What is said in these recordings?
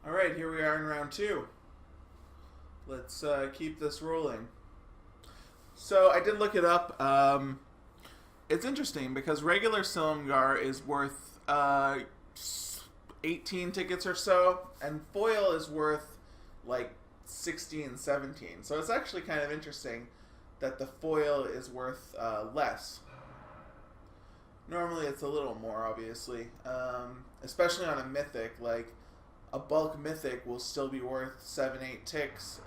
Alright, here we are in round two. Let's keep this rolling. So I did look it up. It's interesting because regular Silumgar is worth 18 tickets or so, and foil is worth like 16, 17. So it's actually kind of interesting that the foil is worth less. Normally it's a little more, obviously. Especially on a mythic, like a bulk mythic will still be worth 7, 8 ticks,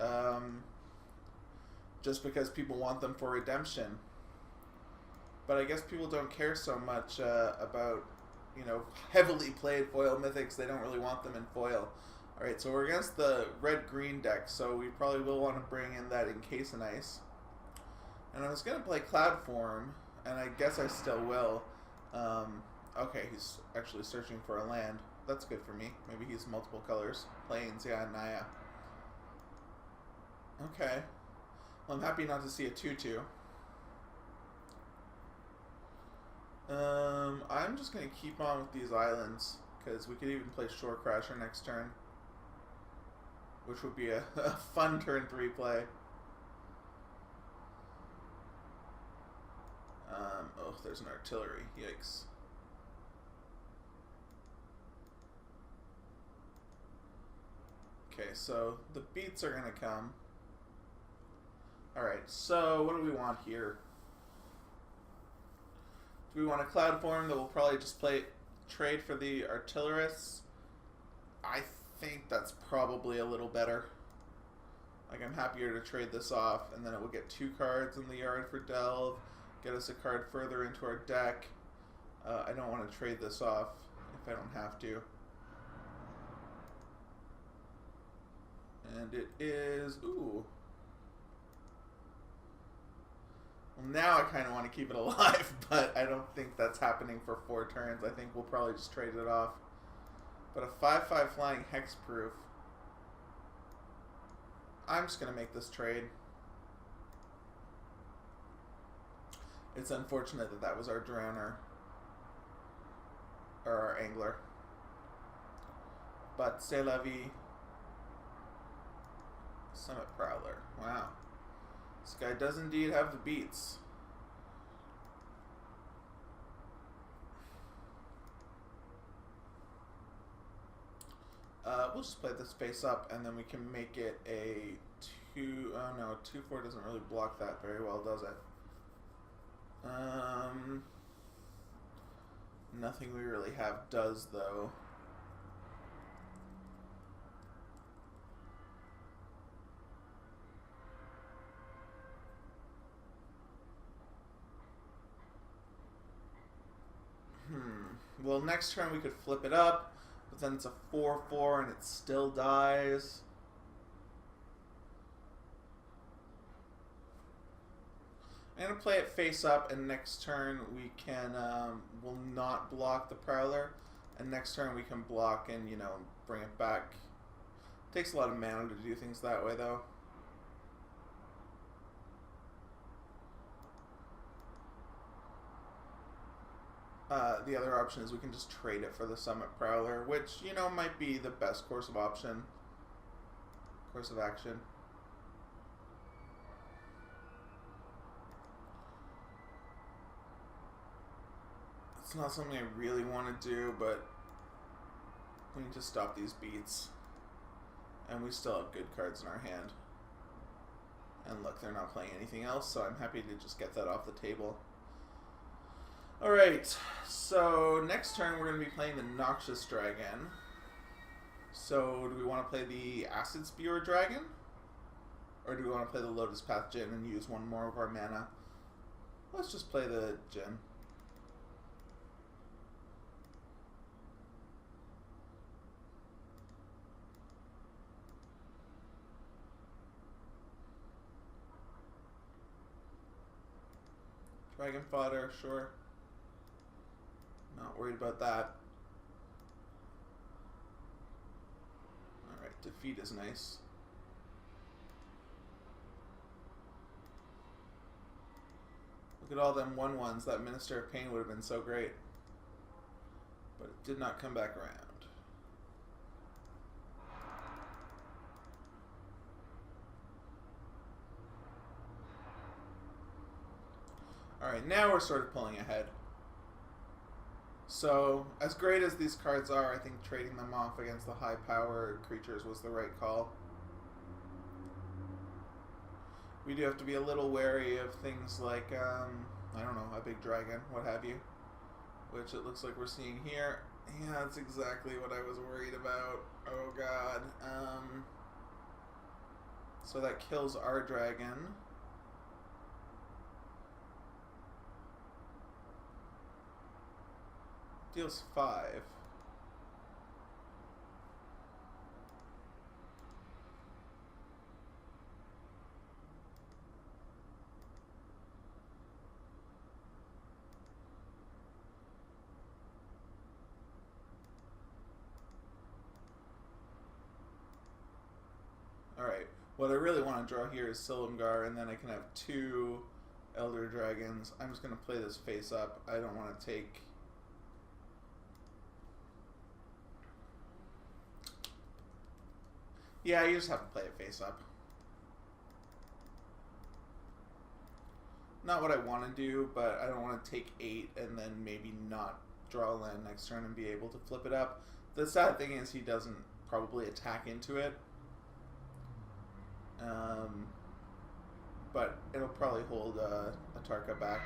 just because people want them for redemption. But I guess people don't care so much about, heavily played foil mythics. They don't really want them in foil. Alright, so we're against the red-green deck, so we probably will want to bring in that Encase in Ice. And I was going to play Cloud Form, and I guess I still will. Okay, he's actually searching for a land. That's good for me. Maybe he's multiple colors. Plains, yeah, Naya. Okay. Well, I'm happy not to see a 2-2. I'm just going to keep on with these islands, because we could even play Shore Crasher next turn, which would be a fun turn 3 play. Oh, there's an artillery. Yikes. Okay, so the beats are going to come. Alright, so what do we want here? Do we want a Cloud Form that will probably just trade for the Artillerists? I think that's probably a little better. Like, I'm happier to trade this off, and then it will get 2 cards in the yard for Delve, get us a card further into our deck. I don't want to trade this off if I don't have to. And it is... Ooh. Well, now I kind of want to keep it alive, but I don't think that's happening for 4 turns. I think we'll probably just trade it off. But a 5/5 flying hexproof. I'm just going to make this trade. It's unfortunate that that was our Drowner. Or our Angler. But c'est la vie. Summit Prowler. Wow. This guy does indeed have the beats. We'll just play this face up, and then we can make it a 2... Oh no, 2/4 doesn't really block that very well, does it? Nothing we really have does, though. Well, next turn we could flip it up, but then it's a 4/4 and it still dies. I'm going to play it face up, and next turn we can, will not block the Prowler, and next turn we can block and, bring it back. It takes a lot of mana to do things that way, though. The other option is we can just trade it for the Summit Prowler, which, might be the best course of action. It's not something I really want to do, but we need to stop these beats. And we still have good cards in our hand. And look, they're not playing anything else, so I'm happy to just get that off the table. Alright, so next turn we're going to be playing the Noxious Dragon. So do we want to play the Acid Spewer Dragon? Or do we want to play the Lotus Path Djinn and use one more of our mana? Let's just play the Djinn. Dragon Fodder, sure. Not worried about that. Alright, defeat is nice. Look at all them 1/1s. That Minister of Pain would have been so great. But it did not come back around. Alright, now we're sort of pulling ahead. So, as great as these cards are, I think trading them off against the high-power creatures was the right call. We do have to be a little wary of things like, I don't know, a big dragon, what have you. Which it looks like we're seeing here. Yeah, that's exactly what I was worried about. Oh god. So that kills our dragon. Deals 5. Alright, what I really want to draw here is Silumgar, and then I can have 2 Elder Dragons. I'm just going to play this face up. I don't want to take... Yeah, you just have to play it face up. Not what I want to do, but I don't want to take 8 and then maybe not draw a land next turn and be able to flip it up. The sad thing is he doesn't probably attack into it. But it'll probably hold Atarka back.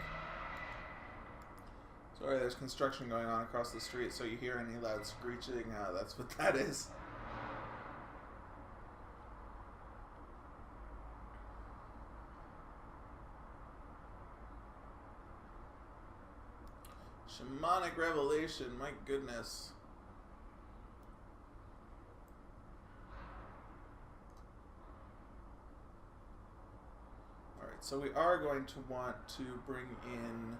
Sorry, there's construction going on across the street, so you hear any loud screeching, that's what that is. Shamanic Revelation, my goodness. Alright, so we are going to want to bring in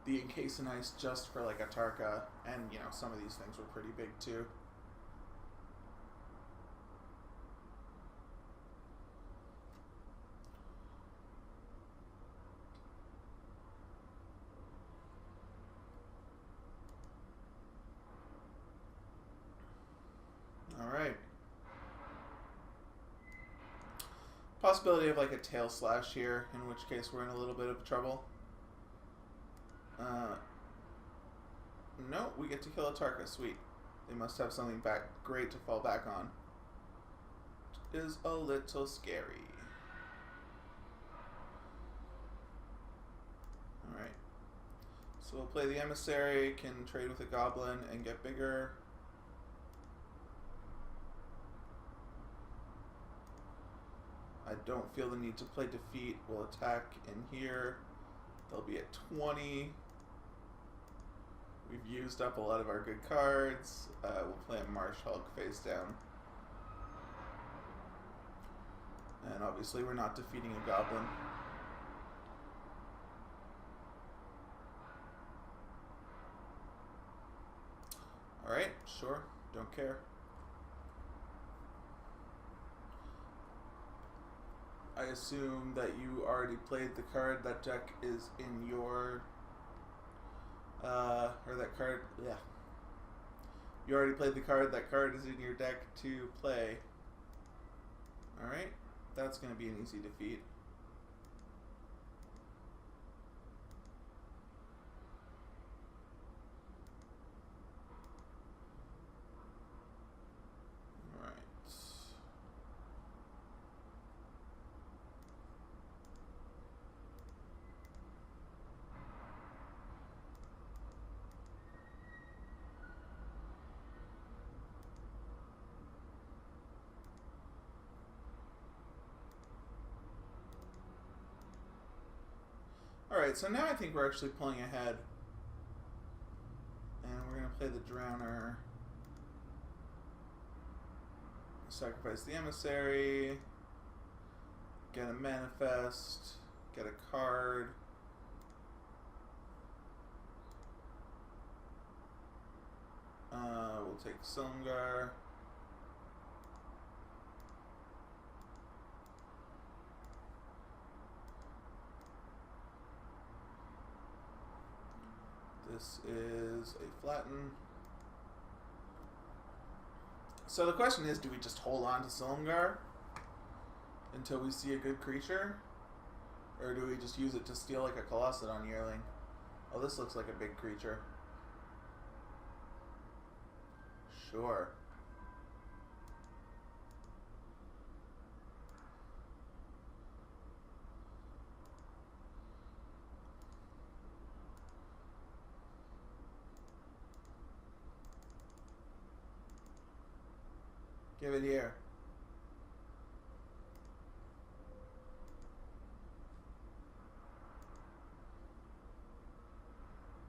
the Encase in Ice just for like Atarka, and you know, some of these things were pretty big too. Alright. Possibility of like a tail slash here, in which case we're in a little bit of trouble. No, we get to kill Atarka. Sweet. They must have something back great to fall back on. It is a little scary. Alright. So we'll play the Emissary, can trade with a Goblin and get bigger. I don't feel the need to play Defeat. We'll attack in here. They'll be at 20. We've used up a lot of our good cards. We'll play a Marsh Hulk face down. And obviously we're not defeating a Goblin. Alright, sure. Don't care. I assume that you already played the card. That deck is in your... or that card... Yeah. You already played the card. That card is in your deck to play. Alright. That's going to be an easy defeat. Alright, so now I think we're actually pulling ahead. And we're going to play the Drowner. Sacrifice the Emissary. Get a Manifest. Get a card. We'll take Silumgar. This is a flatten. So the question is, do we just hold on to Silumgar until we see a good creature? Or do we just use it to steal like a Colossadon Yearling? Oh, this looks like a big creature. Sure. Give it here.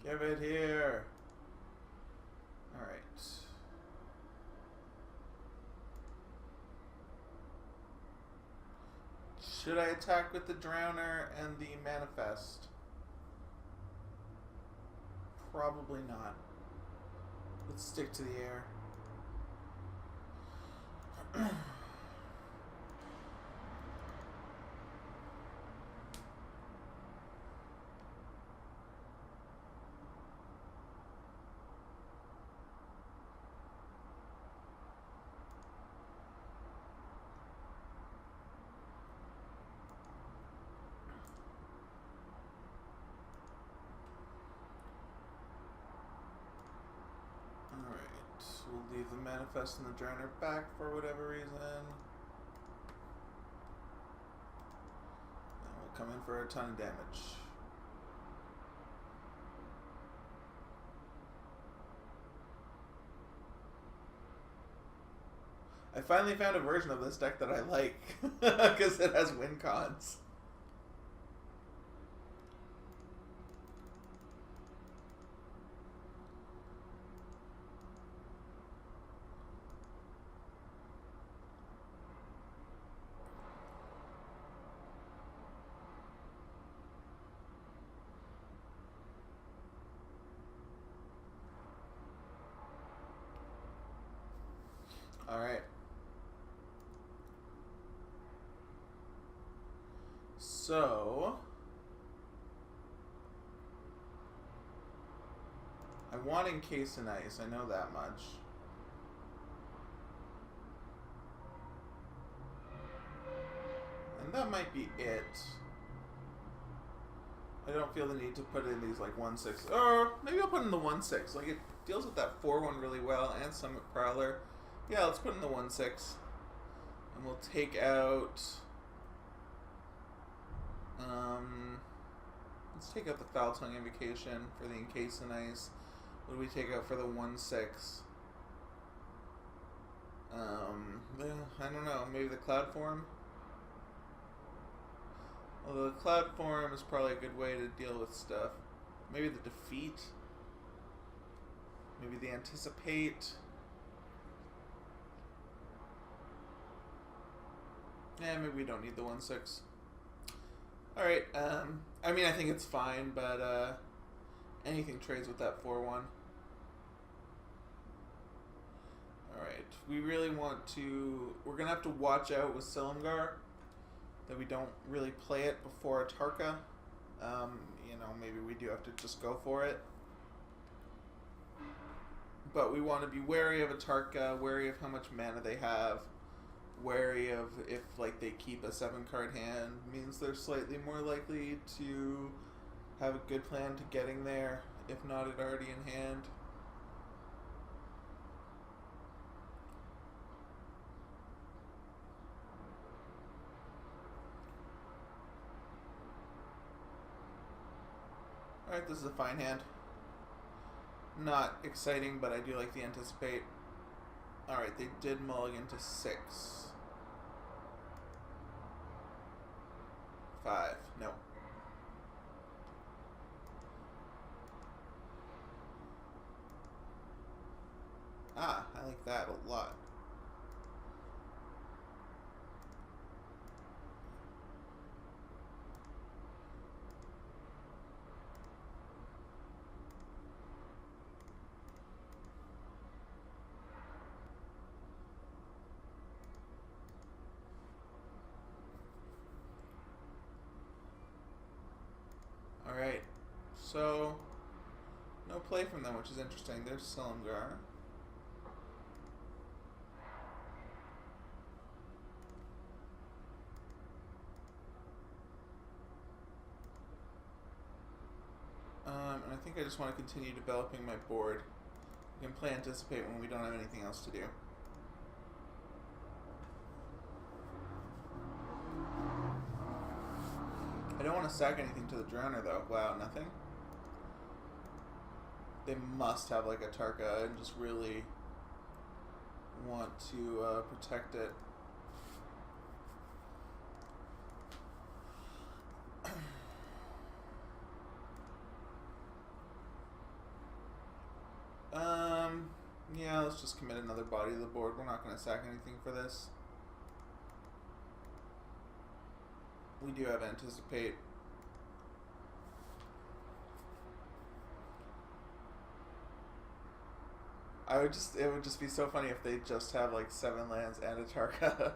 Give it here. Alright. Should I attack with the Drowner and the Manifest? Probably not. Let's stick to the air. We'll leave the Manifest and the Drowner back for whatever reason. And we'll come in for a ton of damage. I finally found a version of this deck that I like because it has win cons. All right. So, I want Encase in Ice, I know that much. And that might be it. I don't feel the need to put in these like 1/6. Or maybe I'll put in the 1/6. Like it deals with that 4/1 really well and Summit Prowler. Yeah, let's put in the 1/6. And we'll take out let's take out the Foul Tongue Invocation for the Encase in Ice. What do we take out for the 1/6? I don't know, maybe the Cloud Form? Although the Cloud Form is probably a good way to deal with stuff. Maybe the Defeat? Maybe the Anticipate? Yeah, maybe we don't need the 1/6. Alright, I mean, I think it's fine, but, anything trades with that 4/1. Alright, we really want to... We're going to have to watch out with Silumgar that we don't really play it before Atarka. You know, maybe we do have to just go for it. But we want to be wary of Atarka, wary of how much mana they have, wary of if like they keep a 7-card hand, means they're slightly more likely to have a good plan to getting there, if not it already in hand. Alright, this is a fine hand. Not exciting, but I do like the Anticipate. Alright, they did mulligan to 6. 5. No. Ah, I like that a lot. Alright, so no play from them, which is interesting. There's Silumgar. And I think I just want to continue developing my board. We can play Anticipate when we don't have anything else to do. I don't want to sack anything to the Drowner though. Wow, nothing? They must have like a Atarka and just really want to protect it. Yeah, let's just commit another body to the board. We're not going to sack anything for this. We do have Anticipate. It would just be so funny if they just have like 7 lands and a Tarka.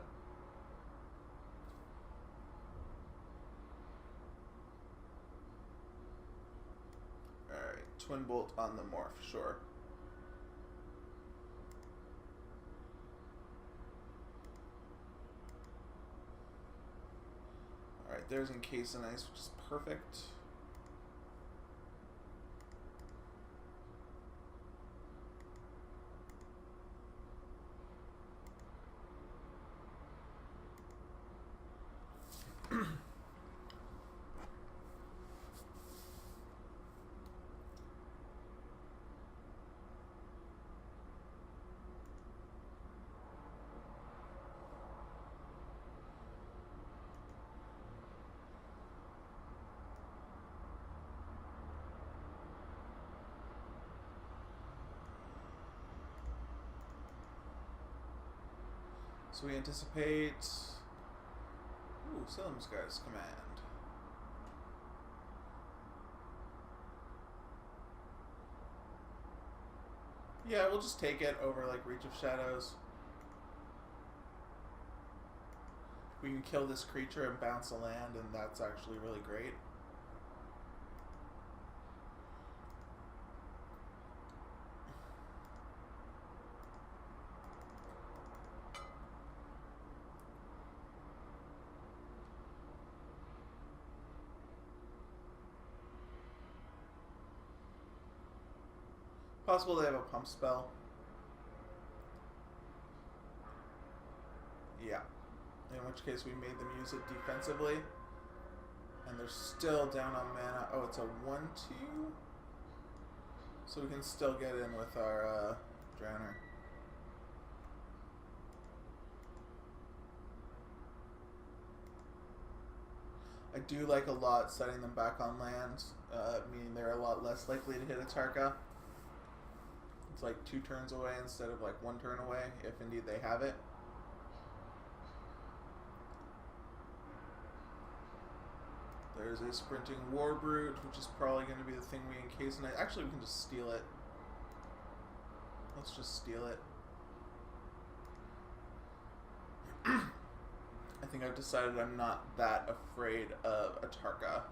Alright, Twin Bolt on the Morph, sure. Alright, there's Encase and Ice, which is perfect. So we anticipate... Ooh, Silumgar's command. Yeah, we'll just take it over like Reach of Shadows. We can kill this creature and bounce a land, and that's actually really great. Possible they have a pump spell. Yeah. In which case we made them use it defensively. And they're still down on mana. Oh, it's a 1-2? So we can still get in with our Drowner. I do like a lot setting them back on land, meaning they're a lot less likely to hit Atarka. It's like 2 turns away instead of like 1 turn away, if indeed they have it. There's a sprinting War Brute, which is probably going to be the thing we encase. And actually, we can just steal it. Let's just steal it. I think I've decided I'm not that afraid of Atarka.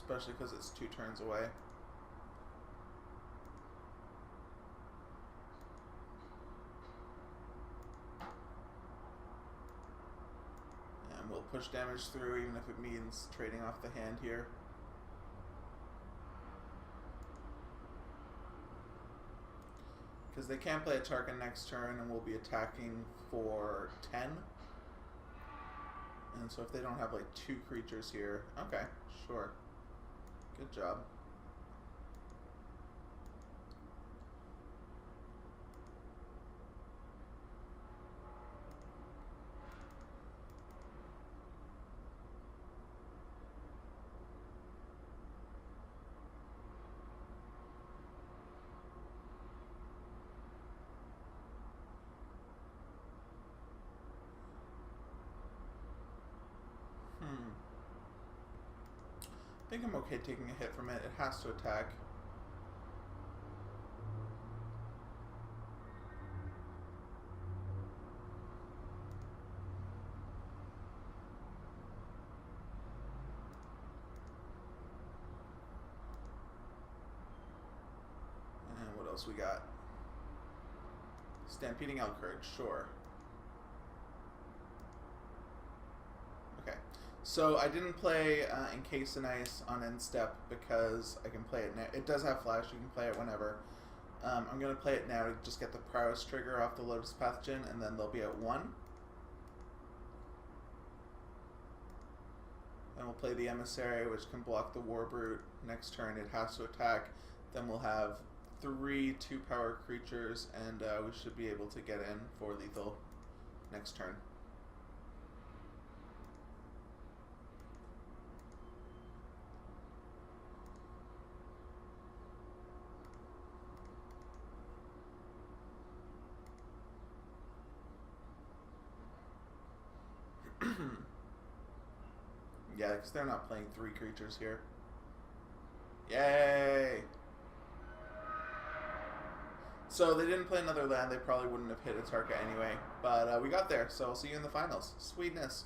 Especially because it's 2 turns away. And we'll push damage through even if it means trading off the hand here. Because they can't play Atarka next turn and we'll be attacking for 10. And so if they don't have like 2 creatures here, okay, sure. Good job. I think I'm okay taking a hit from it. It has to attack. And what else we got? Stampeding Elkhurd, sure. So I didn't play Encase in Ice on end step because I can play it now. It does have flash, you can play it whenever. I'm going to play it now to just get the Prowess trigger off the Lotus Pathogen, and then they'll be at 1. Then we'll play the Emissary, which can block the Warbrute. Next turn it has to attack. Then we'll have 3 2-power creatures, and we should be able to get in for lethal next turn. Yeah, because they're not playing 3 creatures here. Yay! So they didn't play another land. They probably wouldn't have hit Atarka anyway. But we got there, so I'll see you in the finals. Sweetness.